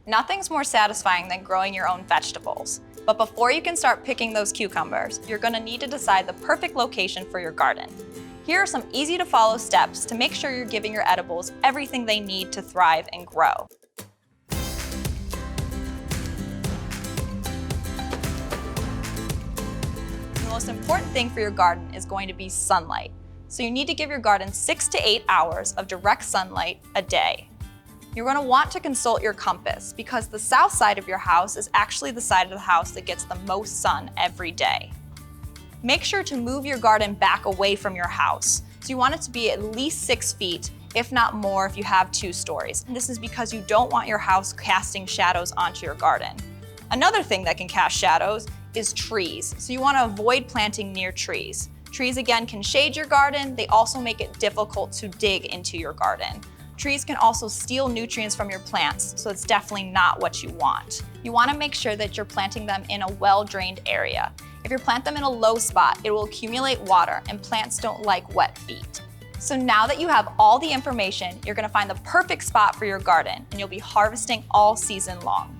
Nothing's more satisfying than growing your own vegetables. But before you can start picking those cucumbers, you're going to need to decide the perfect location for your garden. Here are some easy to follow steps to make sure you're giving your edibles everything they need to thrive and grow. The most important thing for your garden is going to be sunlight. So you need to give your garden 6 to 8 hours of direct sunlight a day. You're going to want to consult your compass because the south side of your house is actually the side of the house that gets the most sun every day. Make sure to move your garden back away from your house. So you want it to be at least 6 feet, if not more if you have 2 stories. And this is because you don't want your house casting shadows onto your garden. Another thing that can cast shadows is trees. So you want to avoid planting near trees. Trees again can shade your garden. They also make it difficult to dig into your garden. Trees can also steal nutrients from your plants, so it's definitely not what you want. You want to make sure that you're planting them in a well-drained area. If you plant them in a low spot, it will accumulate water, and plants don't like wet feet. So now that you have all the information, you're going to find the perfect spot for your garden, and you'll be harvesting all season long.